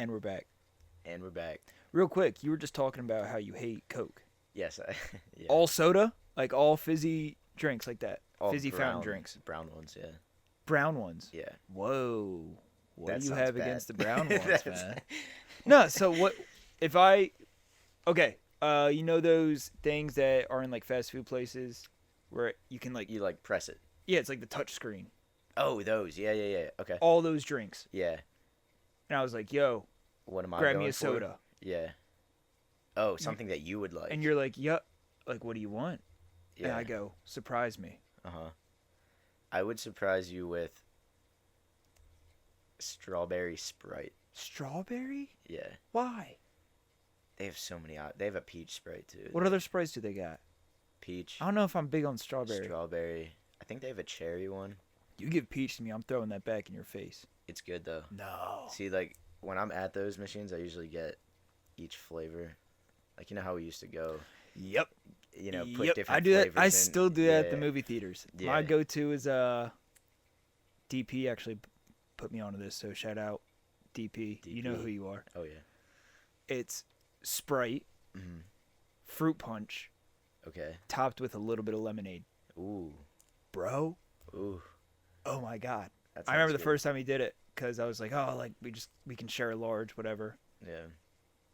And we're back. And we're back. Real quick, you were just talking about how you hate Coke. Yes, yeah. All soda? Like all fizzy drinks like that? All fizzy fountain drinks. Brown ones, yeah. Brown ones? Yeah. Whoa. What That do you sounds have bad. against the brown ones, man? No, so what if I okay, you know those things that are in like fast food places where you can like You like press it. yeah, it's like the touch screen. Oh, those. Yeah. Okay. All those drinks. Yeah. And I was like, "Yo, What am I grab going me a for? soda." Yeah. Oh, something that you would like. And you're like, "Yup." Like, "What do you want?" yeah. And I go, "Surprise me." Uh-huh. I would surprise you with strawberry Sprite. Strawberry? Yeah. Why? They have so many they have a peach Sprite too. What other sprites do they got? Peach. I don't know if I'm big on strawberry. Strawberry. I think they have a cherry one. You give peach to me, I'm throwing that back in your face. It's good though. No. See, like when I'm at those machines, I usually get each flavor. Like you know how we used to go, Yep. put Yep. different I do that. flavors I in. still do that at the Yeah. movie theaters. Yeah. My go-to is DP actually put me onto this, so shout out DP. You know DP. who you are. Oh yeah. It's Sprite, hmm fruit punch, Okay. topped with a little bit of lemonade. Ooh. Bro, Ooh. oh my god. That I remember sounds the good. first time he did it because I was like, oh, like we can share a large, whatever. Yeah.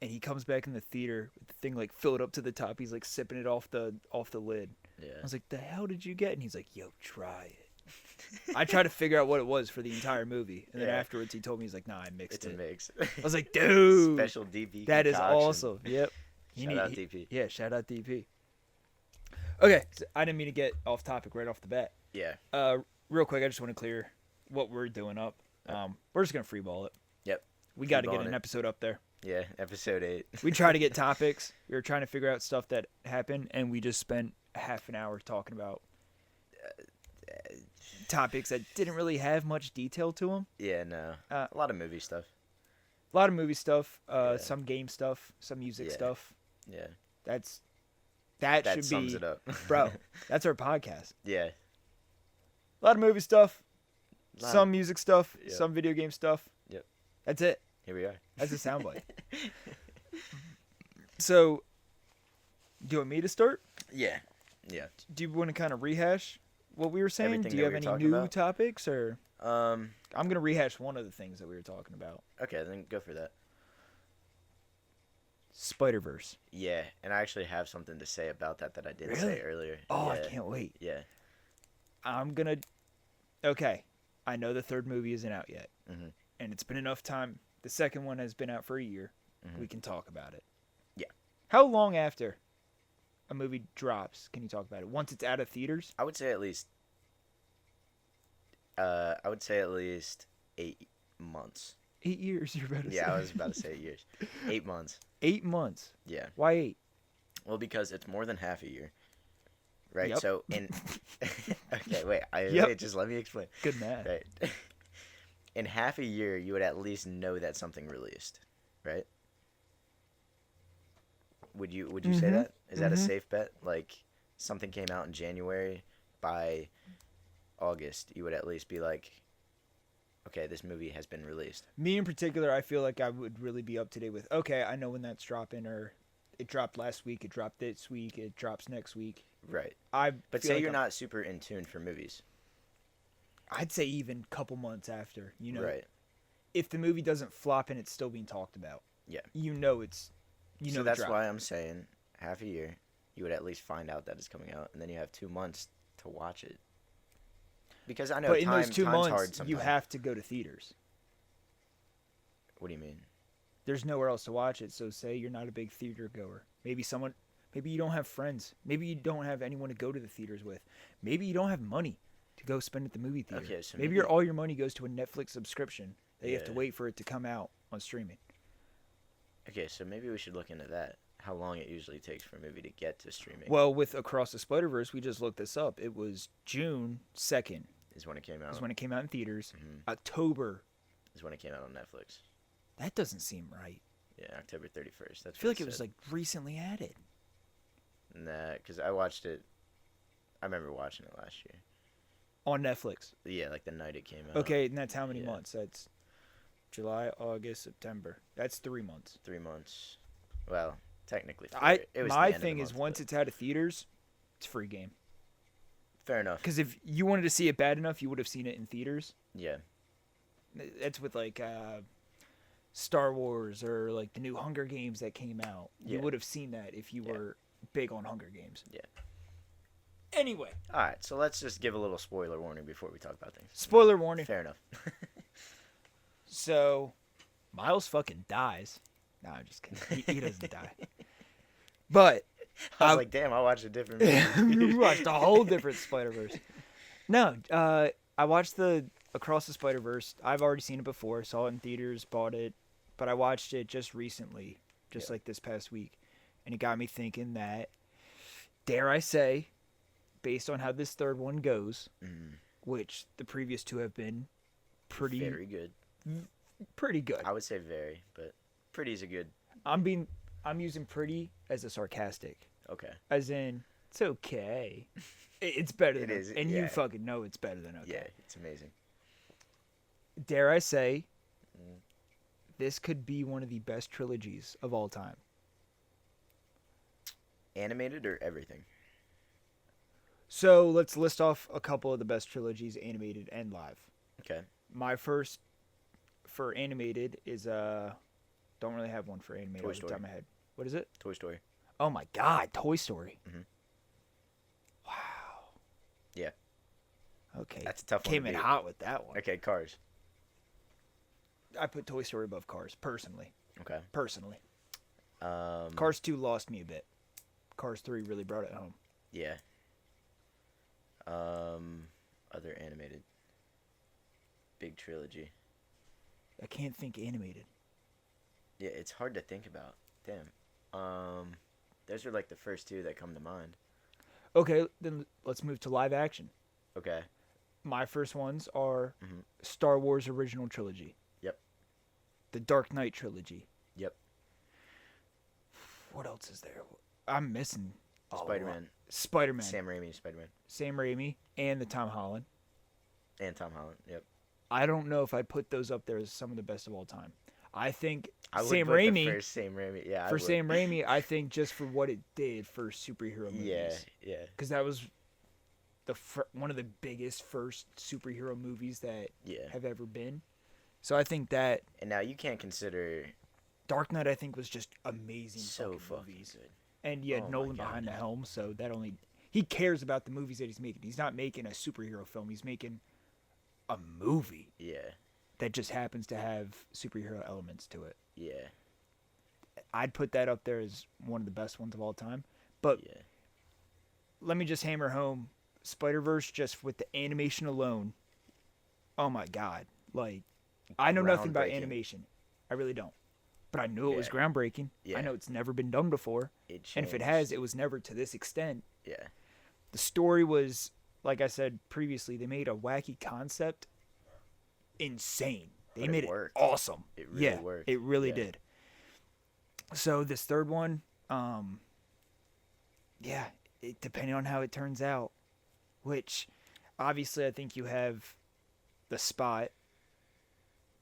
And he comes back in the theater with the thing like filled up to the top. He's like sipping it off the lid. Yeah. I was like, the hell did you get? And he's like, yo, try it. I tried to figure out what it was for the entire movie, and then Yeah. afterwards he told me he's like, nah, I mixed It's a it. mix. I was like, dude, Special DP. that is concoction. awesome. Yep. Shout out DP. Yeah, shout out DP. Okay, so I didn't mean to get off topic right off the bat. Yeah. Real quick, I just want to clear what we're doing up. We're just gonna freeball it. Yep. We got to get Freeballing an it. episode up there. Yeah. Episode 8. We try to get topics. We were trying to figure out stuff that happened, and we just spent half an hour talking about topics that didn't really have much detail to them. Yeah. No. Uh, a lot of movie stuff. A lot of movie stuff, Yeah. some game stuff, some music Yeah. stuff. Yeah. That That should sums be, it up. bro. That's our podcast. Yeah. A lot of movie stuff, Lot some music stuff, Yep. some video game stuff. Yep. That's it. Here we are. That's a soundbite. So, do you want me to start? Yeah. Yeah. Do you want to kind of rehash what we were saying? Everything Do you that have we were any talking new about? topics, or Um. I'm gonna rehash one of the things that we were talking about? Okay. Then go for that. Spider-Verse. Yeah. And I actually have something to say about that I didn't say Really? earlier. Oh, yeah. I can't wait. Yeah. I'm gonna. Okay, I know the third movie isn't out yet, Mhm. and it's been enough time. The second one has been out for a year. Mhm. We can talk about it. Yeah. How long after a movie drops can you talk about it? Once it's out of theaters? I would say at least. I would say at least 8 months. 8 years. You're about to say. Yeah, I was about to say years. 8 months. 8 months. Yeah. Why 8? Well, because it's more than half a year. Right? Yep. So in Okay, wait. Yep. Wait, just let me explain. Good math. Right. In half a year, you would at least know that something released, right? Would you say Mhm. that? Is that a Mhm. safe bet? Like something came out in January, by August, you would at least be like, okay, this movie has been released. Me in particular, I feel like I would really be up to date with. Okay, I know when that's dropping, or it dropped last week, it dropped this week, it drops next week. Right. I But feel say like you're I'm- not super in tune for movies. I'd say even a couple months after. You know, Right. if the movie doesn't flop and it's still being talked about. Yeah. You know it's. You know So it that's dropped. why I'm saying half a year, you would at least find out that it's coming out, and then you have 2 months to watch it. Because I know But in those time's 2 hard months, sometimes. you have to go to theaters. What do you mean? There's nowhere else to watch it. So say you're not a big theater goer. Maybe you don't have friends. Maybe you don't have anyone to go to the theaters with. Maybe you don't have money to go spend at the movie theater. Okay, so maybe all your money goes to a Netflix subscription that you have to Yeah. wait for it to come out on streaming. Okay, so maybe we should look into that. How long it usually takes for a movie to get to streaming Well, with Across the Spider-Verse, we just looked this up. It was June 2nd is when it came out. is when it came out in theaters. Mhm. October. Is when it came out on Netflix. That doesn't seem right. Yeah, October 31st. That's I feel what like it was like recently added. Nah, because I watched it. I remember watching it last year. On Netflix. Yeah, like the night it came out. Okay, and that's how many Yeah. months? That's July, August, September. That's 3 months. 3 months. Well, technically, four. I It was my the end of the thing is month, once but it's out of theaters, it's free game. fair enough. Because if you wanted to see it bad enough, you would have seen it in theaters. Yeah, That's with like Star Wars or like the new Hunger Games that came out. You Yeah. would have seen that if you were big on Hunger Games. Yeah. Anyway, all right. So let's just give a little spoiler warning before we talk about things. spoiler warning. Fair enough. So, Miles fucking dies. No, I'm just kidding. He doesn't die. But I was like, damn, I watched a different movie. we watched a whole different Spider-Verse. No, I watched the Across the Spider-Verse. I've already seen it before. Saw it in theaters, bought it, but I watched it just recently, just like this past week, and it got me thinking that, dare I say, based on how this third one goes, which the previous two have been pretty Very good. pretty good. I would say very, but pretty is a good. I'm using pretty as a sarcastic, Okay. as in it's okay. It's better than It is, and yeah. you fucking know it's better than okay. Yeah, it's amazing. Dare I say, this could be one of the best trilogies of all time. Animated or everything? So let's list off a couple of the best trilogies, animated and live. Okay. My first for animated is don't really have one for animated Toy off the top Story. of my head. What is it? Toy Story. Oh my God, Toy Story. Mhm. Wow. Yeah. Okay. That's a tough one. Came to in beat. hot with that one. Okay, Cars. I put Toy Story above Cars, personally. Okay. Personally. Um, Cars 2 lost me a bit. Cars 3 really brought it home. Yeah. Other animated. Big trilogy. I can't think animated. Yeah, it's hard to think about. Damn. Those are like the first two that come to mind. Okay, then let's move to live action. Okay. My first ones are Mhm. Star Wars original trilogy. Yep. The Dark Knight trilogy. Yep. What else is there? I'm missing a lot. Spider-Man. Spider-Man. Sam Raimi, Spider-Man. Sam Raimi and the Tom Holland. And Tom Holland. Yep. I don't know if I'd put those up there as some of the best of all time. I think I would Sam put Raimi the first Sam Raimi. Yeah. I for would. Sam Raimi, I think just for what it did for superhero movies. Yeah. Yeah. Because that was one of the biggest first superhero movies that Yeah. have ever been. So I think that And now you can't consider Dark Knight, I think, was just amazing. so fucking fucking movies. good. And you had Oh my Nolan God. behind the helm, so that only he cares about the movies that he's making. He's not making a superhero film. He's making a movie Yeah. that just happens to have superhero elements to it. Yeah. I'd put that up there as one of the best ones of all time. But Yeah. let me just hammer home Spider-Verse just with the animation alone. Oh my God. Like, I know nothing about Groundbreaking. animation. I really don't. But I knew it was Yeah. groundbreaking. Yeah. I know it's never been done before. It And if it changed. has, it was never to this extent. Yeah. The story was, like I said previously, they made a wacky concept insane. They But it made it worked. awesome. It really yeah, worked. it really Yeah. did. So this third one, yeah, depending on how it turns out, which obviously I think you have the Spot.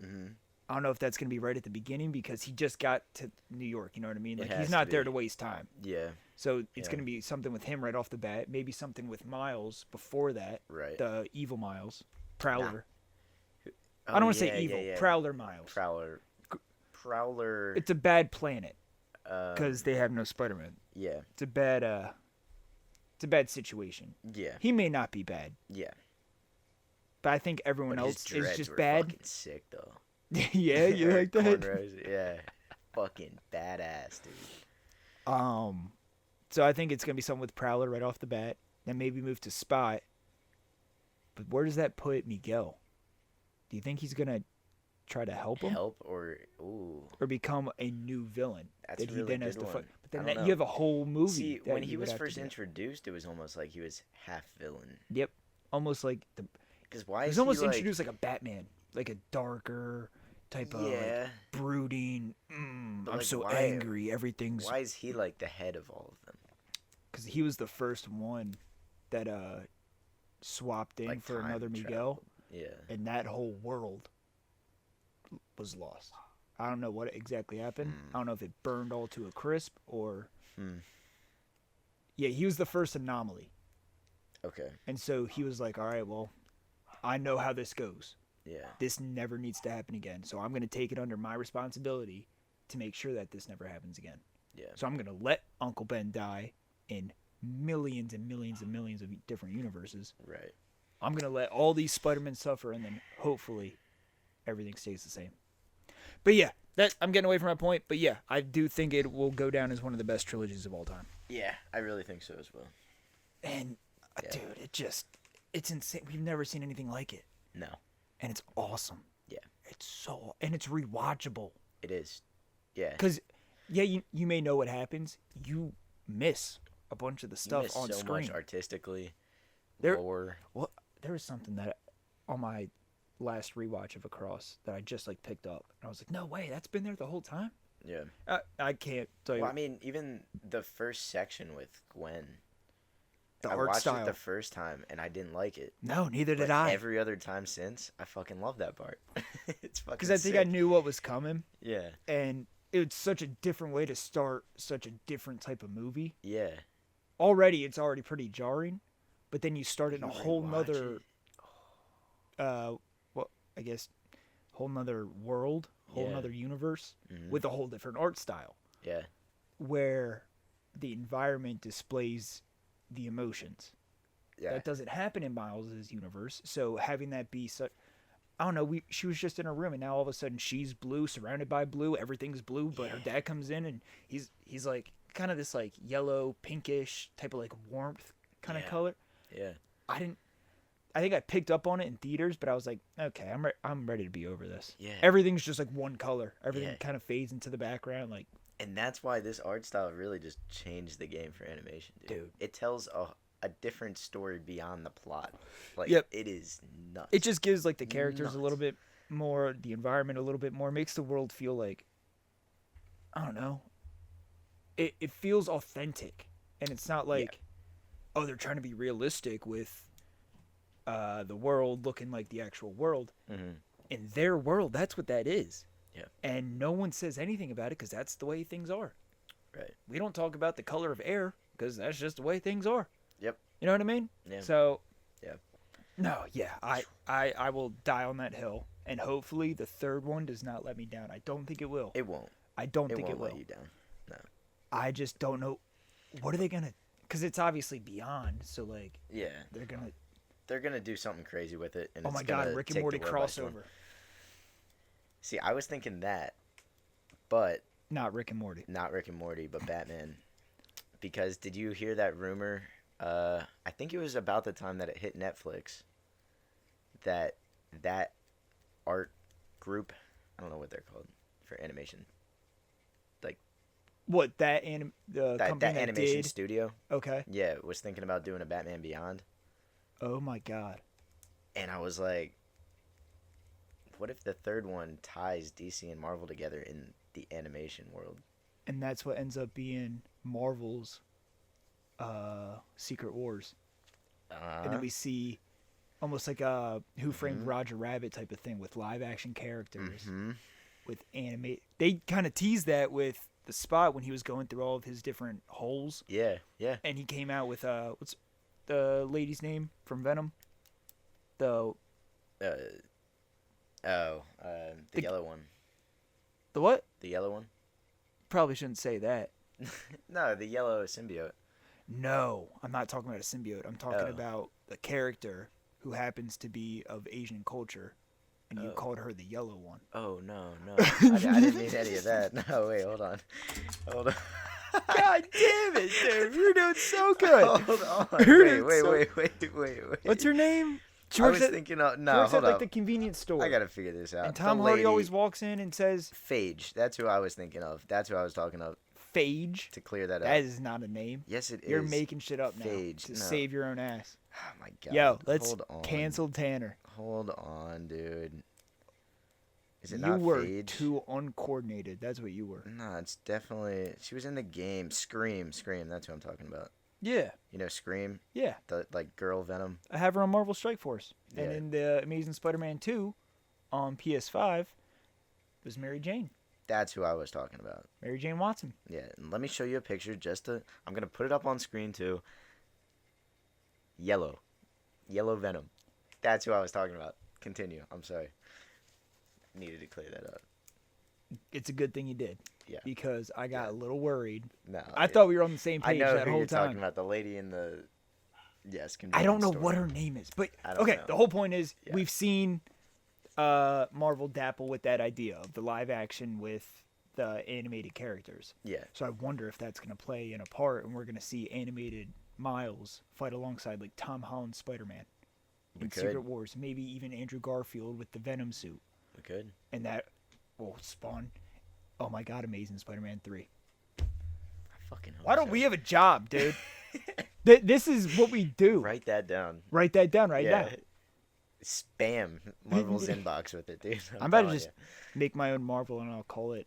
Mm-hmm. I don't know if that's going to be right at the beginning because he just got to New York, you know what I mean? It Like has he's to not there be. to waste time. Yeah. So it's Yeah. going to be something with him right off the bat, maybe something with Miles before that, Right. the evil Miles, Prowler. Oh, I don't want to yeah, say evil, yeah, yeah. Prowler Miles. Prowler. It's a bad planet Um, because they have no Spider-Man. Yeah. It's a bad situation. Yeah. He may not be bad, Yeah. but I think everyone But his else is dreads just were bad. Fucking sick though. Yeah, you like that? Cornrows, yeah. Fucking badass, dude. So I think it's gonna be something with Prowler right off the bat, then maybe move to Spot. But where does that put Miguel? Do you think he's gonna try to help him Help or ooh. or become a new villain That's that a he really then has good to one. fight? But then I don't you know. have a whole movie. See, that when you he would was have to first do. introduced, it was almost like he was half villain. Yep, almost like the. Because why He is was he almost like? introduced like a Batman, like a darker type of like, Yeah. brooding. But, I'm like, so why- angry. Everything's Why is he like the head of all of them? because he was the first one that swapped in Like for time another travel. Miguel, Yeah. and that whole world was lost. I don't know what exactly happened. Hmm. I don't know if it burned all to a crisp or. Hmm. Yeah, he was the first anomaly. Okay. And so he was like, all right, well, I know how this goes. Yeah. This never needs to happen again. So I'm going to take it under my responsibility to make sure that this never happens again. Yeah. So I'm going to let Uncle Ben die in millions and millions and millions of different universes. Right. I'm going to let all these Spider-Men suffer, and then hopefully everything stays the same. But yeah, I'm getting away from my point. But yeah, I do think it will go down as one of the best trilogies of all time. Yeah, I really think so as well. And, dude, it's insane. We've never seen anything like it. No. And it's awesome. Yeah. And it's rewatchable. It is. Yeah. Because, yeah, you may know what happens. You miss a bunch of the stuff you miss on so screen. much artistically. There lore. Well, there was something that on my last rewatch of Across that I just like picked up. And I was like, no way, that's been there the whole time? Yeah. I can't tell you. Well, I mean, even the first section with Gwen. The I art watched style. it the first time and I didn't like it. No, neither did But I. every other time since, I fucking love that part. It's fucking Because I think sick. I knew what was coming. Yeah. And it's such a different way to start such a different type of movie. Yeah. It's already pretty jarring. But then you start in a You whole rewatch nother, it. I guess, whole nother world, whole Yeah. nother universe Mhm. with a whole different art style Yeah. where the environment displays the emotions. Yeah. That doesn't happen in Miles' universe. So having that be such, I don't know, she was just in her room and now all of a sudden she's blue, surrounded by blue, everything's blue, but her dad comes in and he's like kind of this like yellow, pinkish type of like warmth kind of Yeah. color. Yeah. I think I picked up on it in theaters, but I was like, okay, I'm ready to be over this. Yeah. Everything's just like one color. Everything Yeah. kind of fades into the background. Like, And that's why this art style really just changed the game for animation, dude. Dude. It tells a different story beyond the plot. Like, Yep. it is nuts. it just gives like the characters a Nuts. little bit more, the environment a little bit more, makes the world feel like, I don't know. It feels authentic, and it's not like, oh, they're trying to be realistic with the world looking like the actual world. Mhm. In their world, that's what that is. Yeah. And no one says anything about it because that's the way things are. Right. We don't talk about the color of air because that's just the way things are. Yep. You know what I mean? Yeah. So. Yeah. No, yeah, I will die on that hill, and hopefully the third one does not let me down. I don't think it will. It won't. I don't It think won't it will. let you down. No. I just don't know. What are they gonna? Because it's obviously beyond. So like, Yeah. they're gonna. do something crazy with it. And Oh it's my God, gonna Rick and take the Morty world by storm. crossover. See, I was thinking that, but Not Rick and Morty. not Rick and Morty, but Batman. Because did you hear that rumor? I think it was about the time that it hit Netflix. That art group, I don't know what they're called for animation. What the company That animation did? studio, Okay. yeah, was thinking about doing a Batman Beyond, Oh my God. and I was like, what if the third one ties DC and Marvel together in the animation world? And that's what ends up being Marvel's Secret Wars. And then we see almost like a Who Framed Roger Rabbit type of thing with live action characters with animate. They kind of teased that with the Spot when he was going through all of his different holes, Yeah, yeah. and he came out with what's the lady's name from Venom? The The yellow one. the what? The yellow one? Probably shouldn't say that. No, the yellow symbiote. No, I'm not talking about a symbiote. I'm talking Oh. about the character who happens to be of Asian culture, and you Oh. called her the yellow one. Oh, no. I didn't mean any of that. No, wait, hold on. Hold on. God damn it, dude! You're doing so good. Hold on. You're Wait, doing wait. What's her name? She I works was at, thinking of... she No, works at hold like up. the convenience store. I gotta figure this out. And Tom The Hardy lady- always walks in and says, Phage. That's who I was thinking of. That's who I was talking of. Phage. To clear that up. That is not a name. Yes, it is. You're making shit up now Phage, to no. save your own ass. Oh, my God. Yo, let's Hold on. cancel Tanner. Hold on, dude. Is it You not were Phage? too uncoordinated. That's what you were. No, it's definitely... She was in the game. Scream. That's who I'm talking about. Yeah, You know Scream? yeah. The, like, girl Venom? I have her on Marvel Strike Force. And Yeah. in the Amazing Spider-Man 2 on PS5, was Mary Jane. That's who I was talking about. Mary Jane Watson. Yeah, and let me show you a picture I'm going to put it up on screen too. Yellow Venom. That's who I was talking about. Continue. I'm sorry. Needed to clear that up. It's a good thing you did. Yeah. Because I got a little worried. No. I thought we were on the same I page know that who whole you're time. talking about. The lady in the I don't convenience know store. what her name is, but I don't okay. know. The whole point is Yeah. we've seen Marvel dapple with that idea of the live action with the animated characters. Yeah. So I wonder if that's going to play in a part, and we're going to see animated Miles fight alongside like Tom Holland's Spider-Man in could. Secret Wars. Maybe even Andrew Garfield with the Venom suit, We could. and that will spawn. Oh my God! Amazing Spider-Man 3. I fucking hope Why don't so. we have a job, dude? This is what we do. Write that down. Write that down right now. Spam Marvel's inbox with it, dude. I'm about to telling just make my own Marvel, and I'll call it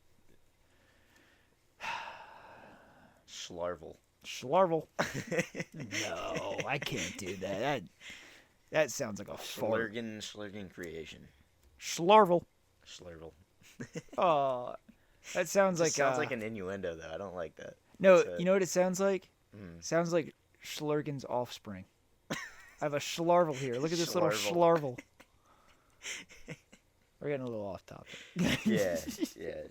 Schlarvel. Schlarvel. No, I can't do that. That sounds like a fart. Shlergan creation. Schlarvel. Schlervel. Oh, that sounds like Sounds like an innuendo though. I don't like that. no. That's You know what it sounds like? Mm. Sounds like Schlergan's offspring. I have a Schlarvel here. Look at this little Schlarvel. Schlarvel. We're getting a little off topic. Yeah.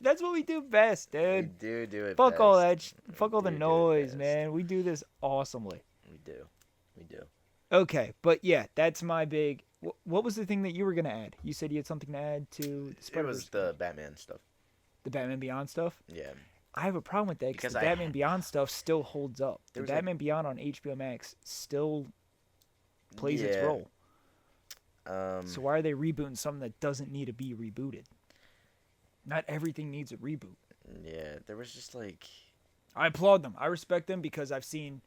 That's what we do best, We dude. do it. Fuck all best. that. Fuck all the do it noise, best. man. We do this awesomely. We do. Okay, but yeah, that's my big. What was the thing that you were gonna add? You said you had something to add to the It Spider-Verse, was the Batman stuff. the Batman Beyond stuff. Yeah. I have a problem with that because Because the I Batman had- Beyond stuff still holds up. The There was, like- Batman Beyond on HBO Max still plays its Yeah. role. Um. So why are they rebooting something that doesn't need to be rebooted? Not everything needs a reboot. Yeah. There was just like I applaud them. I respect them because I've seen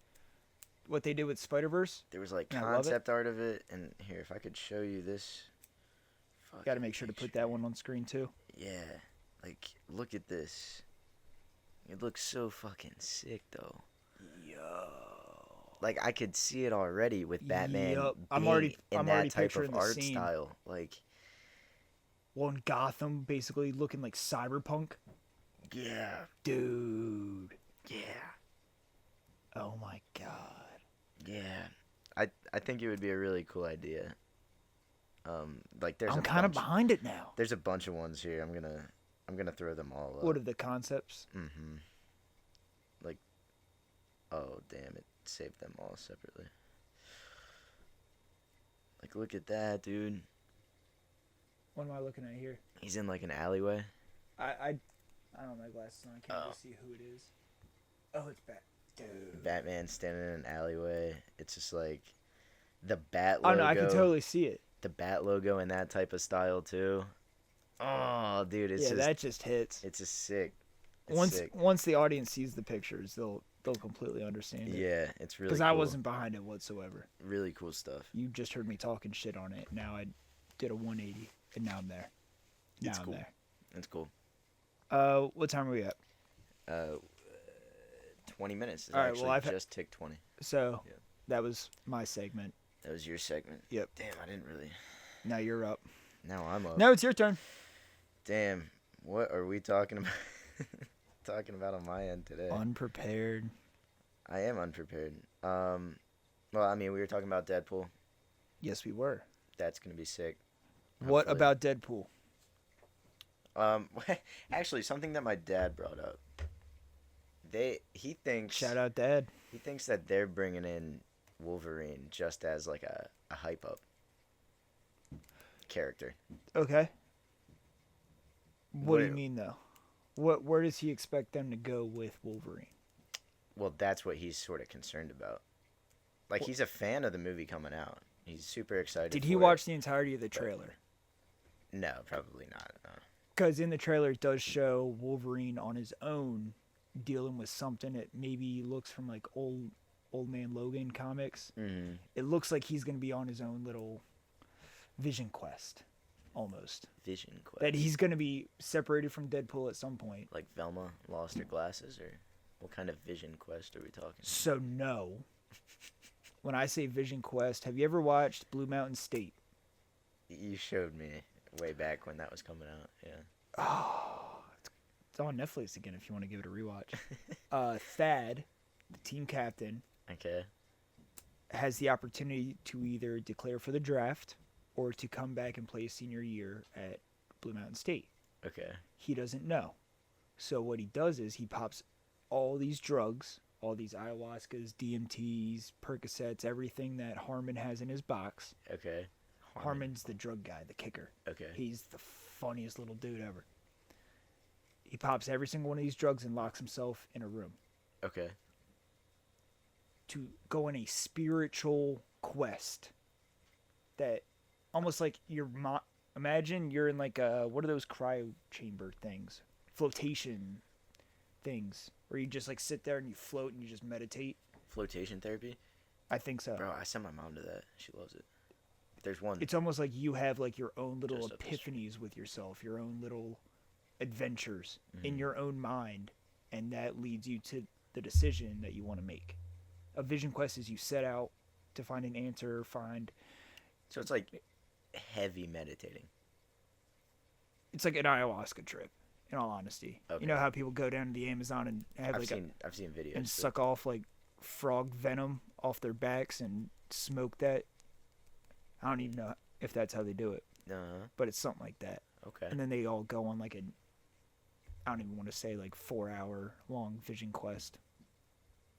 what they did with Spider-Verse. there was like I love it. concept art of it, and here if I could show you this. Got to make sure to put that one on screen too. Yeah. Like look at this. It looks so fucking sick though. Yo. Like I could see it already with Batman Yup. being I'm already in that type picturing of the art scene. style. Like Well, in Gotham, basically looking like cyberpunk. yeah, Dude. yeah, Oh my God. yeah. I think it would be a really cool idea. Like there's I'm kind of bunch, behind it now. there's a bunch of ones here. I'm gonna throw them all up. What are the concepts? Mm-hmm. Like, oh damn, it saved them all separately. Like look at that, dude. What am I looking at here? He's in like an alleyway. I don't have my glasses on. I can't Oh. really see who it is. Oh, it's Bat. Dude. Batman standing in an alleyway. It's just like the bat Oh logo. no, I can totally see it. The bat logo in that type of style too. Oh, dude, it's Yeah, just that just hits. it's just sick. It's sick. Once the audience sees the pictures, they'll completely understand it. Yeah, it's really Because cool. I wasn't behind it whatsoever. Really cool stuff. You just heard me talking shit on it. Now I did a 180, and now I'm there. Now It's I'm cool. there. It's cool. What time are we at? 20 minutes. It's All right, actually well, I've just ticked 20. So Yeah. that was my segment. That was your segment. Yep. Damn, I didn't really. Now you're up. Now I'm up. Now it's your turn. Damn, what are we talking about? Talking about on my end today. Unprepared. I am unprepared. Well, I mean, we were talking about Deadpool. Yes, we were. That's gonna be sick. What Hopefully. about Deadpool? Actually, something that my dad brought up. He thinks Shout out, Dad. he thinks that they're bringing in Wolverine just as like a hype up character. Okay. What do you What- mean though? Where does he expect them to go with Wolverine? Well, that's what he's sort of concerned about. Like he's a fan of the movie coming out. He's super excited. Did he for it. watch the entirety of the trailer? No, probably not. No. Because in the trailer it does show Wolverine on his own dealing with something that maybe looks from like old man Logan comics. Mm-hmm. It looks like he's going to be on his own little vision quest, almost. Vision Quest. That he's going to be separated from Deadpool at some point. Like Velma lost her glasses, or what kind of Vision Quest are we talking? So no. When I say vision quest, have you ever watched Blue Mountain State? You showed me way back when that was coming out. Yeah. Oh, it's on Netflix again if you want to give it a rewatch. Thad, the team captain, Okay. has the opportunity to either declare for the draft or to come back and play senior year at Blue Mountain State. Okay. He doesn't know. So what he does is he pops all these drugs, all these ayahuascas, DMTs, Percocets, everything that Harmon has in his box. Okay. Harmon's the drug guy, the kicker. Okay. He's the funniest little dude ever. He pops every single one of these drugs and locks himself in a room Okay. to go on a spiritual quest that almost like imagine you're in like what are those cryo chamber things, flotation things, where you just like sit there and you float and you just meditate. Flotation therapy? I think so. Bro, I sent my mom to that. She loves it. There's one. It's almost like you have like your own little Just up the street. epiphanies with yourself, your own little adventures in Mhm. your own mind, and that leads you to the decision that you want to make. A vision quest is you set out to find an answer, So it's like heavy meditating. it's like an ayahuasca trip, in all honesty. Okay. You know how people go down to the Amazon and have I've like seen videos. and but- suck off like frog venom off their backs and smoke that? I don't even know if that's how they do it, Uh-huh. but it's something like that. Okay. And then they all go on like I don't even want to say like 4-hour long vision quest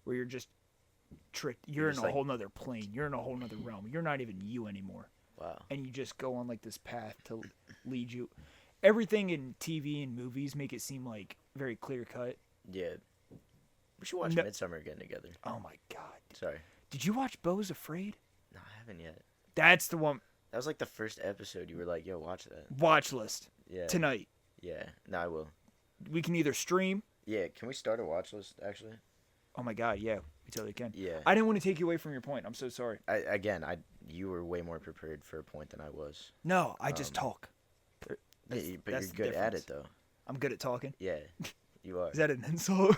where you're just tricked. You're in just a like- whole nother plane. You're in a whole nother realm. You're not even you anymore. Wow. And you just go on like this path to lead you. Everything in TV and movies make it seem like very clear cut. Yeah. We should watch No- Midsummer again together. Oh my God. Sorry. Did you watch Beau's Afraid? No, I haven't yet. That's the one. That was like the first episode. You were like, yo, watch that. Watch list Yeah. tonight. Yeah. No, I will. We can either stream. Yeah. Can we start a watch list, actually? Oh my God. Yeah, we totally can. Yeah. I didn't want to take you away from your point. I'm so sorry. You were way more prepared for a point than I was. No, I just talk. Yeah, That's- but that's you're the good at difference. it, though. I'm good at talking. Yeah. You are. Is that an insult?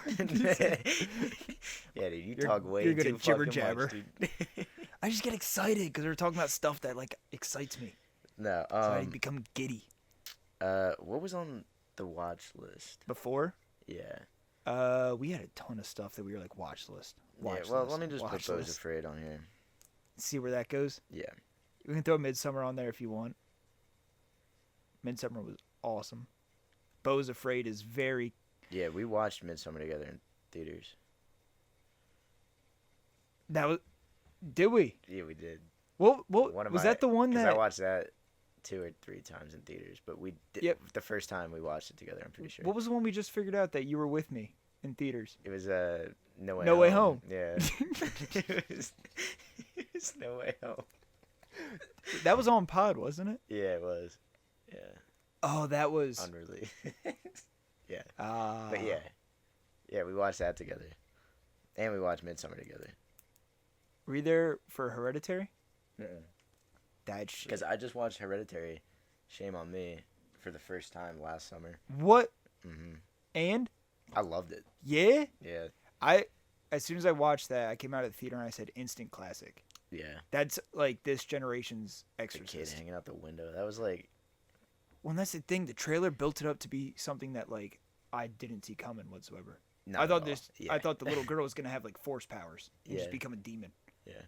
Yeah, dude, you You're- talk way you're good too at jibber fucking jabber. much, dude. I just get excited because we're talking about stuff that like excites me. No, So I become giddy. what was on the watch list? Before, Yeah. we had a ton of stuff that we were like watch list. Yeah, well, let me just put Beau's Afraid on here. See where that goes. Yeah. We can throw Midsummer on there if you want. Midsummer was awesome. Beau's Afraid is very. Yeah, we watched Midsummer together in theaters. That was. Did we? Yeah, we did. What One of was my- that the one 'cause that? I watched that 2 or 3 times in theaters, but we did Yep. the first time we watched it together. I'm pretty sure. What was the one we just figured out that you were with me in theaters? It was No Way No Way Home. Yeah. it was No Way Home. That was on Pod, wasn't it? Yeah, it was. Yeah. Oh, that was. Unreleased. Yeah. Ah. But yeah. Yeah, we watched that together. And we watched Midsummer together. Were you there for Hereditary? That shit. Because I just watched Hereditary, shame on me, for the first time last summer. What? Hmm And I loved it. yeah, Yeah. as soon as I watched that, I came out of the theater and I said instant classic. Yeah. That's like this generation's The kid Exorcist. hanging out the window. That was like, Well, that's the thing. The trailer built it up to be something that like I didn't see coming whatsoever. not I at thought all. this. Yeah. I thought the little girl was gonna have like force powers and Yeah. just become a demon. Yeah.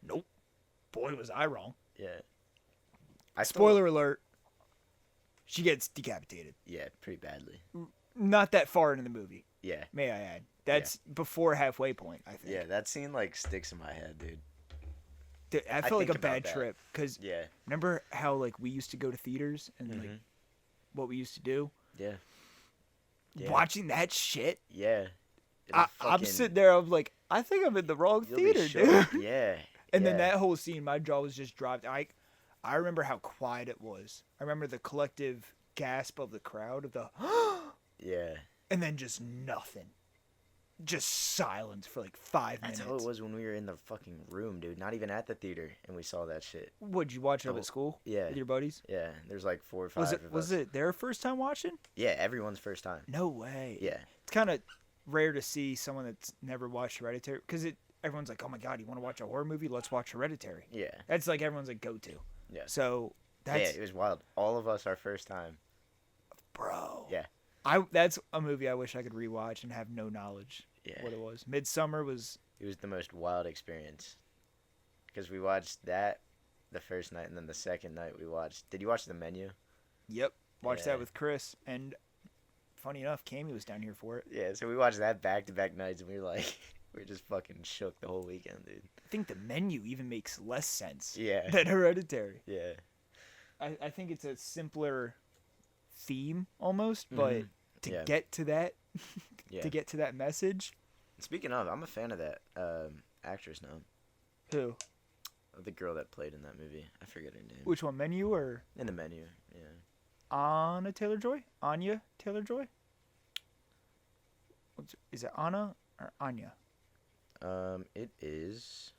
Nope. Boy, was I wrong. Yeah. I Spoiler alert. She gets decapitated. Yeah, pretty badly. Not that far into the movie, Yeah. may I add. That's before halfway point, I think. Yeah, that scene like sticks in my head, dude. Dude, I I felt like think a about bad that. trip because Yeah. remember how like we used to go to theaters and like Mhm. what we used to do. Yeah. Yeah. Watching that shit, Yeah. I'm Fucking- sitting there. I'm like, I think I'm in the wrong you'll be theater, shocked. dude. Yeah. And then yeah. that whole scene, my jaw was just dropped. I remember how quiet it was. I remember the collective gasp of the crowd of the, Yeah. and then just nothing, just silence for like 5 minutes. That's how it was when we were in the fucking room, dude. Not even at the theater, and we saw that shit. Would you watch it Oh, at school? yeah. With your buddies? Yeah. There's like 4 or 5 Was it of was us. it their first time watching? Yeah, everyone's first time. No way. Yeah. It's kind of rare to see someone that's never watched Hereditary because everyone's like, oh my god, you want to watch a horror movie? Let's watch Hereditary. Yeah. That's like everyone's like go to. Yeah. So that's Yeah, it was wild. All of us our first time. bro. Yeah. That's a movie I wish I could rewatch and have no knowledge Yeah. what it was. Midsummer was. It was the most wild experience. Because we watched that the first night, and then the second night we watched. Did you watch The Menu? Yep. Watched Yeah. that with Chris, and funny enough, Cammy was down here for it. Yeah, so we watched that back-to-back nights, and we were like, we were just fucking shook the whole weekend, dude. I think The Menu even makes less sense Yeah. than Hereditary. Yeah. I think it's a simpler theme almost, but to Yeah. get to that, Yeah. to get to that message, Speaking of, I'm a fan of that actress now. who? The girl that played in that movie. I forget her name. Which one, Menu or In The Menu, yeah. Anna Taylor-Joy? Anya Taylor-Joy? Is it Anna or Anya? It is.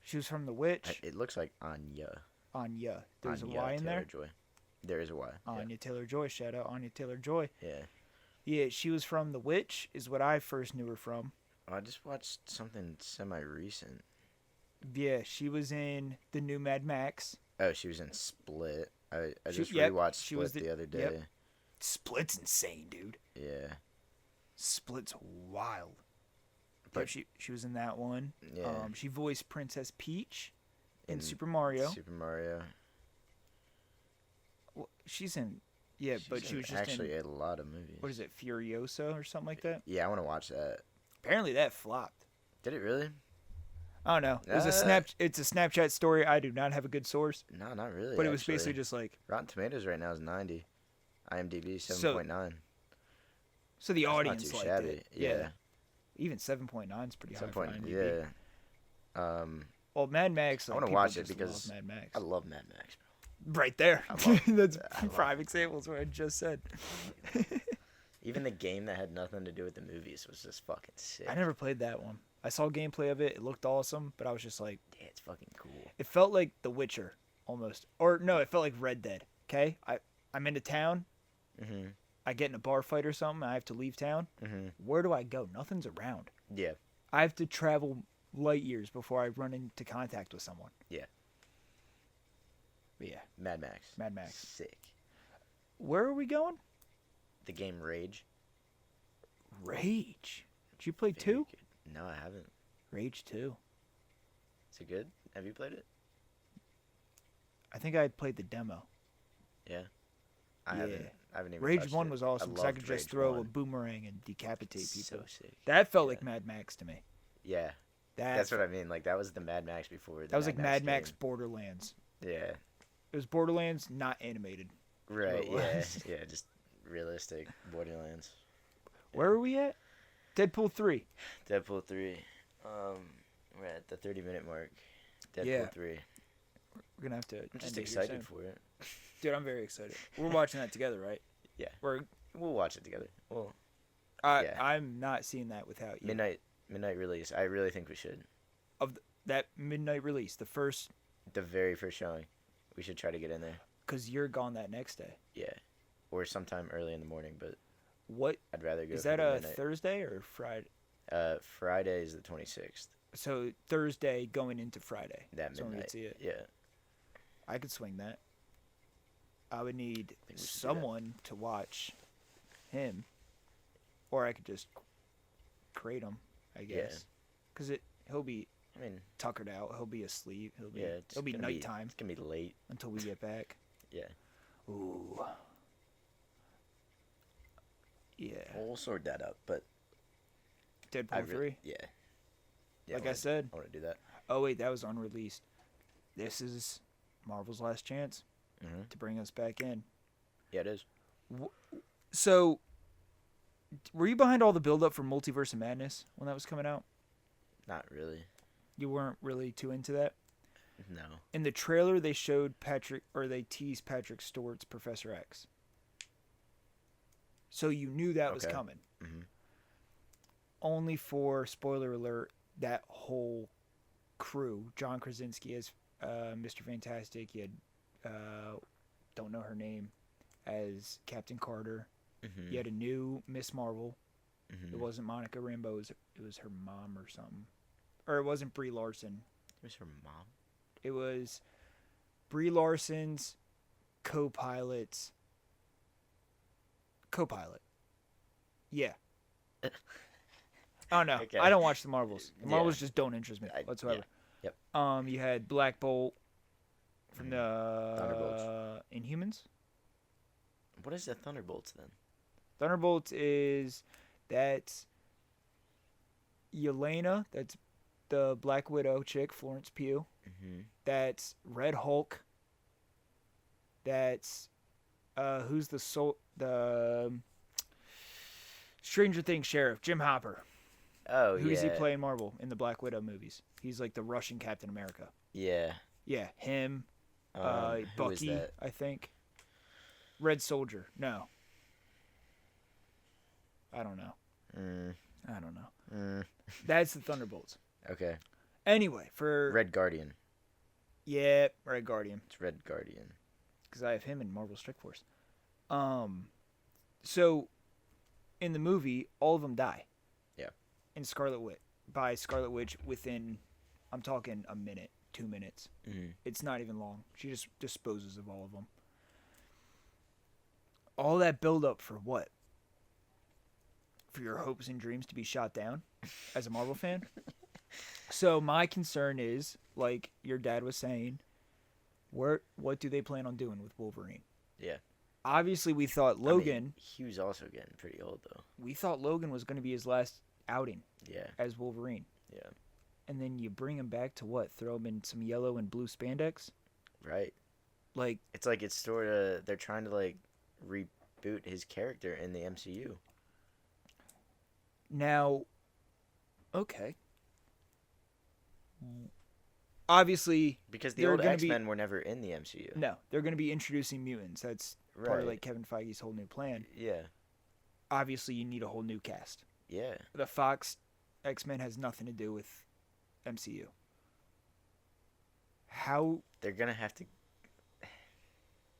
She was from The Witch. It looks like Anya. Anya. There's Anya a Y in there. Taylor-Joy. There is a Y. Anya Taylor-Joy. Shout out Anya Taylor-Joy. Yeah. Yeah, she was from The Witch, is what I first knew her from. I just watched something semi-recent. Yeah, she was in the new Mad Max. Oh, she was in Split. I just yep, rewatched she Split was the other day. yep. Split's insane, dude. Yeah. Split's wild. But Yep, she was in that one. yeah. She voiced Princess Peach in In Super Mario. Super Mario. Well, she's in, yeah, but She's she in was just actually in, a lot of movies. what is it, Furiosa or something like that? Yeah, I want to watch that. Apparently that flopped. Did it really? I don't know. It was it's a Snapchat story. I do not have a good source, No, not really. but it was actually. basically just like, Rotten Tomatoes right now is 90. IMDb 7.9. so the That's not audience too liked shabby. it. Yeah. Even 7.9 is pretty high 7 for point. IMDb. Yeah. Well, Mad Max. I Like, wanna people watch it just because love Mad Max. I love Mad Max, bro. Right there. I love- That's I love prime examples what I just said. Even the game that had nothing to do with the movies was just fucking sick. I never played that one. I saw gameplay of it. It looked awesome, but I was just like, Yeah, it's fucking cool. it felt like The Witcher almost, or no, it felt like Red Dead. Okay, I'm into town. Mhm. I get in a bar fight or something. I have to leave town. Mhm. Where do I go? Nothing's around. Yeah. I have to travel light years before I run into contact with someone. Yeah. But yeah, Mad Max. Mad Max. Sick. Where are we going? The game Rage. Rage. Did you play Very 2? good. No, I haven't. Rage 2. Is it good? Have you played it? I think I played the demo. Yeah. I Yeah. haven't even Rage touched 1 it. was awesome because I could loved just Rage throw 1. a boomerang and decapitate people. So sick. That felt Yeah. like Mad Max to me. Yeah. That, That's what I mean. Like that was the Mad Max before. The that was like Mad Max game. Borderlands. Yeah. It was Borderlands, not animated. Right. it Yeah. was. Yeah. Just realistic Borderlands. Where are we at? Deadpool 3. Deadpool 3. We're at the 30-minute mark. Deadpool Yeah. 3. We're going to have to. I'm end just it here excited soon. for it. Dude, I'm very excited. We're watching that together, right? Yeah. We're. We'll watch it together. Well, yeah. I'm not seeing that without you. midnight release. I really think we should. That midnight release, the first, The very first showing. We should try to get in there. because you're gone that next day. Yeah. Or sometime early in the morning, but What I'd rather go is for that? the A midnight. Thursday or Friday? Friday is the 26th. So Thursday going into Friday. That That's when we midnight. could see it. Yeah. I could swing that. I would need we should do that. someone to watch him, or I could just create him. I guess, because he'll be I mean, tuckered out. He'll be asleep. yeah. It'll be nighttime It's gonna be late. until we get back. Yeah. Ooh. Yeah. We'll sort that out. But Deadpool 3. Yeah. Like I said. I want to do that. Oh wait, that was unreleased. This is Marvel's last chance Mm-hmm. to bring us back in. Yeah, it is. So, were you behind all the build-up for Multiverse of Madness when that was coming out? Not really. You weren't really too into that? No. In the trailer, they showed they teased Patrick Stewart's Professor X. So you knew that was Okay. coming. Mm-hmm. Only for, spoiler alert, that whole crew. John Krasinski as Mr. Fantastic. You had, don't know her name, as Captain Carter. Mm-hmm. You had a new Miss Marvel. Mm-hmm. It wasn't Monica Rambeau. It was her mom or something. Or it wasn't Brie Larson. It was her mom. It was Brie Larson's co-pilot's Co-pilot. Yeah. Oh no, Okay. I don't watch the Marvels. The Yeah. Marvels just don't interest me whatsoever. Yeah. Yep. You had Black Bolt from the Thunderbolts. Inhumans. What is the Thunderbolts then? Thunderbolts that's Yelena. That's the Black Widow chick, Florence Pugh. Mm-hmm. That's Red Hulk. That's who's the Stranger Things sheriff, Jim Hopper. Oh, Who does he yeah. play in Marvel in the Black Widow movies? He's like the Russian Captain America. Yeah. Yeah, him. Who is Bucky, that? I think. Red Soldier. No. I don't know. I don't know. That's the Thunderbolts. Okay. Anyway, for Red Guardian. yeah, Red Guardian, It's Red Guardian. because I have him in Marvel Strike Force. So in the movie, all of them die. Yeah. In Scarlet Witch within, I'm talking a minute, 2 minutes. Mm-hmm. It's not even long. She just disposes of all of them. All that build up for what? For your hopes and dreams to be shot down as a Marvel fan? So my concern is, like your dad was saying, what do they plan on doing with Wolverine? Yeah. Obviously, we thought Logan. I mean, he was also getting pretty old though. We thought Logan was going to be his last outing Yeah. as Wolverine. Yeah. And then you bring him back to what? Throw him in some yellow and blue spandex? Right. Like, It's like it's sort of they're trying to like reboot his character in the MCU. now, okay. Obviously, Because the They're old gonna X-Men were never in the MCU. no, they're going to be introducing mutants. That's part of like Kevin Feige's whole new plan. Yeah. Obviously, you need a whole new cast. Yeah. The Fox X-Men has nothing to do with MCU. How They're gonna have to.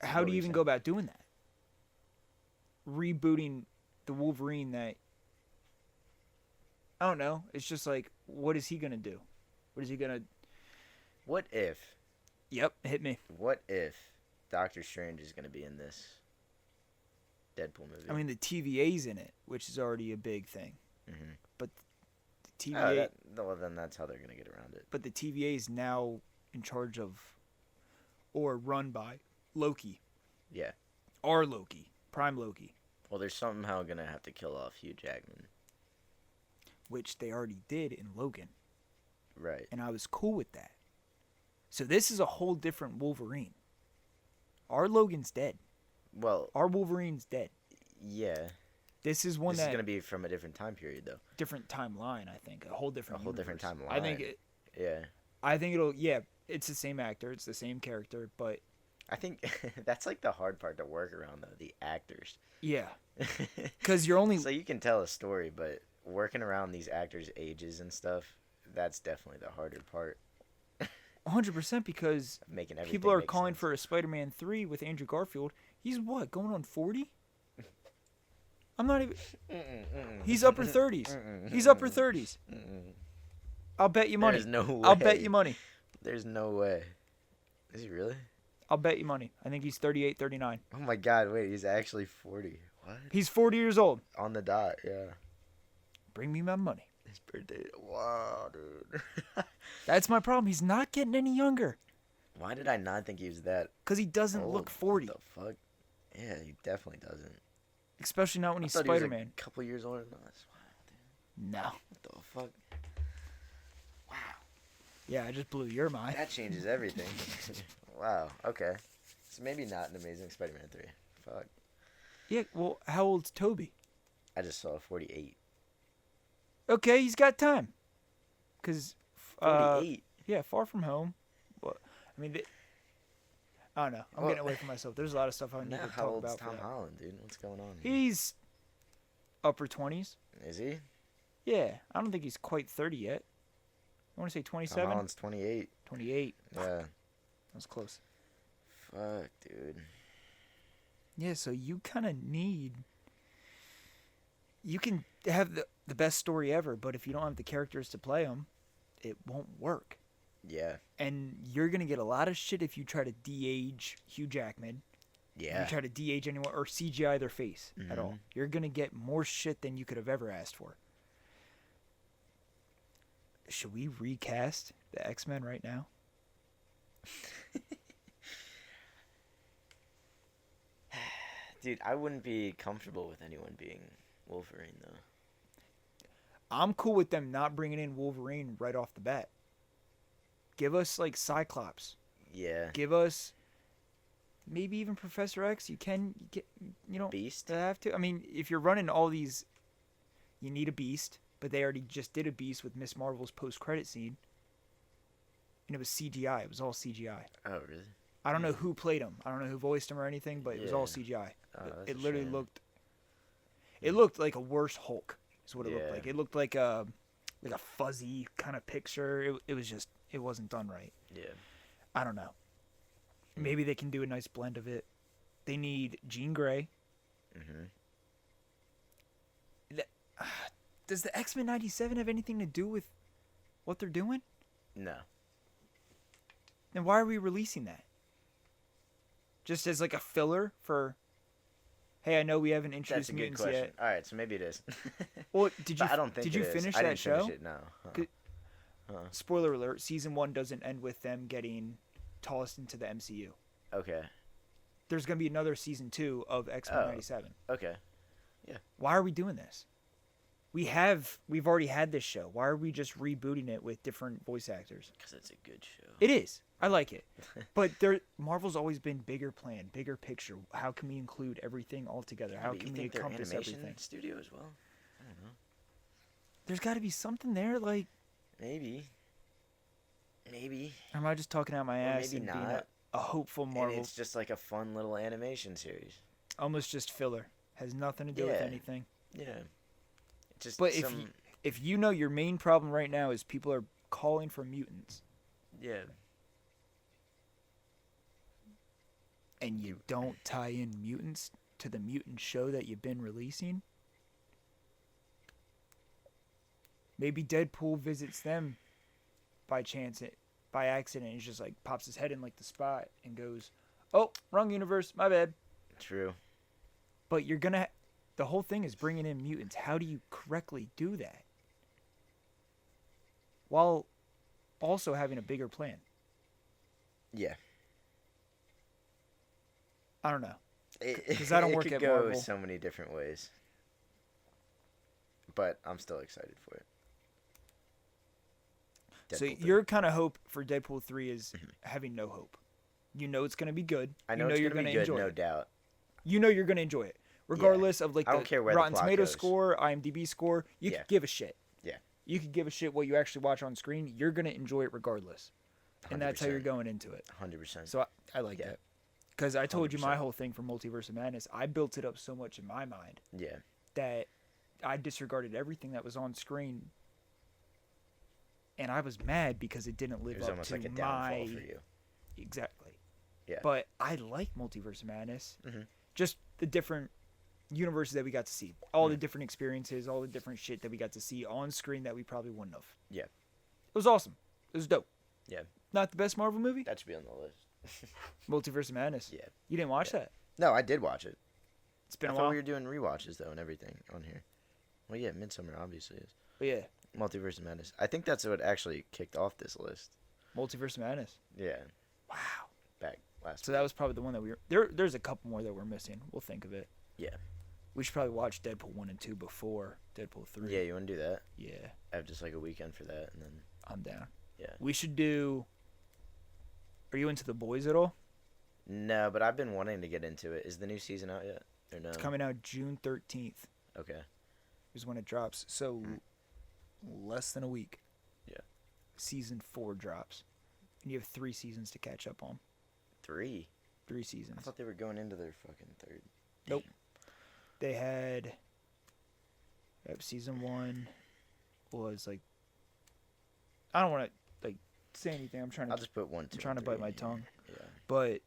how What do were you you even saying? go about doing that? Rebooting the Wolverine that I don't know. It's just like, what is he gonna do? What is he gonna? What if? Yep, hit me. What if Doctor Strange is gonna be in this Deadpool movie? I mean, the TVA's in it, which is already a big thing. Mm-hmm. But the TVA, well, then that's how they're gonna get around it. but the TVA is now in charge of, or run by, Loki. Yeah. Our Loki, Prime Loki, Well, they're somehow gonna have to kill off Hugh Jackman. which they already did in Logan, Right. and I was cool with that. So this is a whole different Wolverine. Our Logan's dead. Well, Our Wolverine's dead. yeah. This is one This is that gonna be from a different time period, though. different timeline. I think a whole different. A whole different universe. timeline. Yeah. I think it'll. Yeah, it's the same actor. It's the same character, but I think that's like the hard part to work around, though. The actors. yeah, because you're only So you can tell a story, but working around these actors' ages and stuff, that's definitely the harder part. 100% because Of making everything. people are make calling sense. for a Spider-Man 3 with Andrew Garfield. He's what, going on 40? I'm not even. He's upper 30s. He's upper 30s. I'll bet you money. There's no way. I'll bet you money. There's no way. Is he really? I'll bet you money. I think he's 38, 39. Oh my God! Wait, he's actually 40. What? He's 40 years old. On the dot, yeah. Bring me my money. His birthday. Wow, dude. That's my problem. He's not getting any younger Why did I not think he was that because he doesn't old? look 40, What the fuck? Yeah, he definitely doesn't. especially not when he's I thought he was Spider-Man. a couple years older than us. Wow, No. what the fuck? Wow. Yeah, I just blew your mind. That changes everything. Wow. Okay. So maybe not an Amazing Spider-Man 3. Fuck. Yeah, well, how old's Toby? I just saw 48. Okay, he's got time. Because, 48. yeah, Far From Home. Well, I mean, I don't know. I'm Well, getting away from myself. There's a lot of stuff I need Now, to how talk old's about. for Tom that. Holland, dude? What's going on here? He's upper 20s. Is he? Yeah, I don't think he's quite 30 yet. I want to say Tom 27? Holland's 28. 28. Yeah. That was close. Fuck, dude. Yeah, so you kind of need. You can have the best story ever, but if you don't have the characters to play them, it won't work. Yeah. And you're going to get a lot of shit if you try to de-age Hugh Jackman Yeah. You try to de-age anyone or CGI their face at all. Mhm. You're going to get more shit than you could have ever asked for. Should we recast the X-Men right now? Dude, I wouldn't be comfortable with anyone being Wolverine though. I'm cool with them not bringing in Wolverine right off the bat. Give us like Cyclops. Yeah. Give us maybe even Professor X. You don't Beast. have to. I mean, if you're running all these, you need a Beast. But they already just did a Beast with Miss Marvel's post-credit scene, and it was CGI. It was all CGI. Oh really? I don't know who played him. I don't know who voiced him or anything, but it was all CGI. Oh, that's It a literally shame. looked. It looked like a worse Hulk. Is what it looked Yeah. like. It looked like a fuzzy kind of picture. It was just, it wasn't done right. Yeah. I don't know. Maybe they can do a nice blend of it. They need Jean Grey. Mhm. Does the X-Men 97 have anything to do with what they're doing? No. Then why are we releasing that? Just as like a filler for, hey, I know we haven't That's introduced a good mutants question. yet. All right, so maybe it is. Well, did you But I don't think did you it is. finish I that didn't show? Finish it, no. Good. Uh-uh. Spoiler alert: season 1 doesn't end with them getting tossed into the MCU. Okay. There's gonna be another season 2 of X-Men Oh. 97. Okay. Why are we doing this? We've already had this show. Why are we just rebooting it with different voice actors? Because it's a good show. It is. I like it. But Marvel's always been bigger plan, bigger picture. How can we include everything all together? How But can you we think they're encompass animation everything? studio as well? I don't know. There's got to be something there. Like, Maybe. am I just talking out my Or ass maybe and being not. a hopeful And Marvel? it's just like a fun little animation series. Almost just filler. Has nothing to do with Yeah. anything. Yeah. Just But some... if you know your main problem right now is people are calling for mutants, Yeah. and you don't tie in mutants to the mutant show that you've been releasing, maybe Deadpool visits them by accident, and just like pops his head in like the spot and goes, "Oh, wrong universe, my bad." True. But the whole thing is bringing in mutants. How do you correctly do that while also having a bigger plan? Yeah. I don't know. 'Cause Because I don't it work could at go Marvel. so many different ways. But I'm still excited for it. So Deadpool 3. your kind of hope for Deadpool 3 is having no hope. You know it's going to be good. I know you it's you're gonna be gonna good, enjoy no it. doubt. You know you're going to enjoy it. Regardless of like I the don't care where the Rotten plot Tomatoes goes. score, IMDb score, you Yeah. could give a shit. Yeah. You could give a shit what you actually watch on screen. You're going to enjoy it regardless. And that's how you're 100%. going into it. 100%. So I like Yeah. that. Because I told you my 100%. whole thing for Multiverse of Madness. I built it up so much in my mind Yeah. that I disregarded everything that was on screen. And I was mad because it didn't It live was up almost to like a downfall my... for you. Exactly. Yeah. But I like Multiverse of Madness. Mhm. Just the different universes that we got to see. All Mm-hmm. the different experiences, all the different shit that we got to see on screen that we probably wouldn't have. Yeah. It was awesome. It was dope. Yeah. Not the best Marvel movie? That should be on the list. Multiverse of Madness. Yeah. You didn't watch that? No, I did watch it. It's been I a thought while. we were doing rewatches though and everything on here. Well, yeah, Midsummer obviously is. But yeah, Multiverse of Madness. I think that's what actually kicked off this list. Multiverse of Madness. Yeah, Wow. back last. So that was probably the one that we were... There's a couple more that we're missing. We'll think of it. Yeah. We should probably watch Deadpool 1 and 2 before Deadpool 3. Yeah, you want to do that? Yeah, I have just like a weekend for that, and then I'm down. yeah. We should do... Are you into The Boys at all? No, but I've been wanting to get into it. Is the new season out yet? Or no? It's coming out June 13th. Okay. Is when it drops. So less than a week. Yeah. Season 4 drops. And you have 3 seasons to catch up on. 3. 3 I seasons. thought they were going into their fucking third. Nope. They had season 1 was like, I don't want to like say anything. I'm trying I'll to just put 1, 2. I'm trying to and bite 3 my in here. tongue. Yeah. But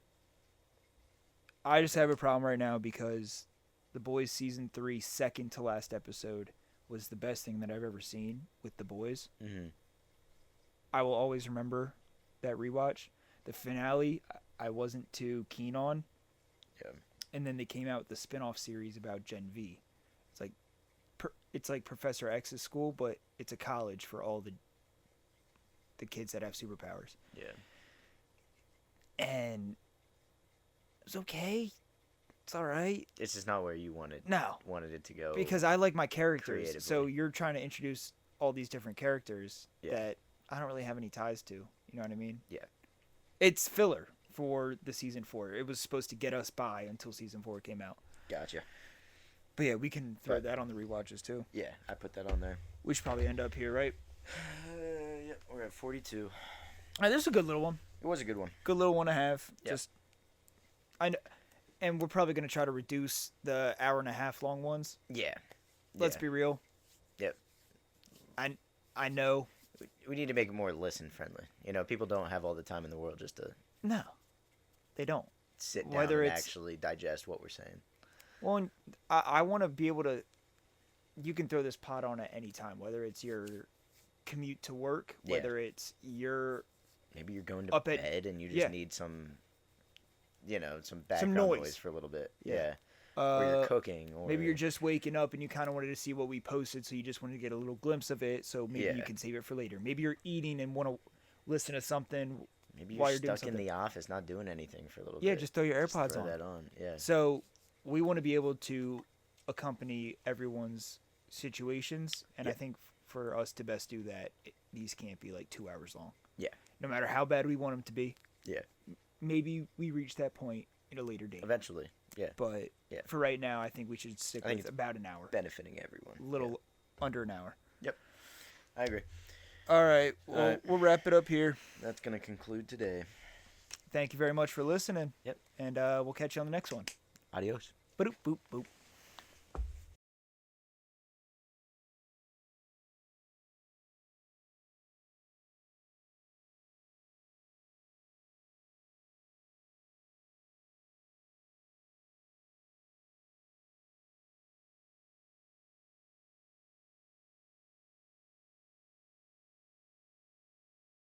I just have a problem right now because The Boys season 3 second to last episode was the best thing that I've ever seen with The Boys. Mhm. I will always remember that rewatch. The finale I wasn't too keen on. Yeah. And then they came out with the spin-off series about Gen V. It's like it's like Professor X's school, but it's a college for all the kids that have superpowers. Yeah. And it's okay. It's all right. It's just not where you wanted it to go. Because I like my characters. Creatively. So you're trying to introduce all these different characters Yeah. that I don't really have any ties to. You know what I mean? Yeah. It's filler for the season 4. It was supposed to get us by until season 4 came out. Gotcha. But yeah, we can throw that on the rewatches too. Yeah, I put that on there. We should probably end up here, right? Yeah, we're at 42. All right, this is a good little one. It was a good one. Good little one to have. Yeah. Just, I know, and we're probably going to try to reduce the hour and a half long ones. Yeah. Let's be real. Yep. I know. We need to make it more listen friendly. You know, people don't have all the time in the world just to No, they don't. sit down Whether and it's- actually digest what we're saying. Well, and I want to be able to. You can throw this pod on at any time, whether it's your commute to work, Yeah. whether it's your Maybe you're going to Up at- bed and you just yeah. need some, some background noise. noise for a little bit. Yeah. Yeah. Or you're cooking. Or maybe you're just waking up and you kind of wanted to see what we posted, so you just wanted to get a little glimpse of it. So maybe you Yeah. can save it for later. Maybe you're eating and want to listen to something. Maybe while you're you're doing stuck in something. the office not doing anything for a little Yeah, bit. just throw your AirPods throw on. that on. Yeah. So we want to be able to accompany everyone's situations, and I Yeah. think for us to best do that, these can't be like 2 hours long. Yeah. No matter how bad we want them to be. Yeah. Maybe we reach that point at a later date. Eventually. Yeah. But Yeah. for right now, I think we should stick I think with it's about an hour. Benefiting everyone. Little under an hour. Yeah. I agree. All right. Well, All right. we'll wrap it up here. That's going to conclude today. Thank you very much for listening. Yep. And we'll catch you on the next one. Adios. Boop, boop, boop.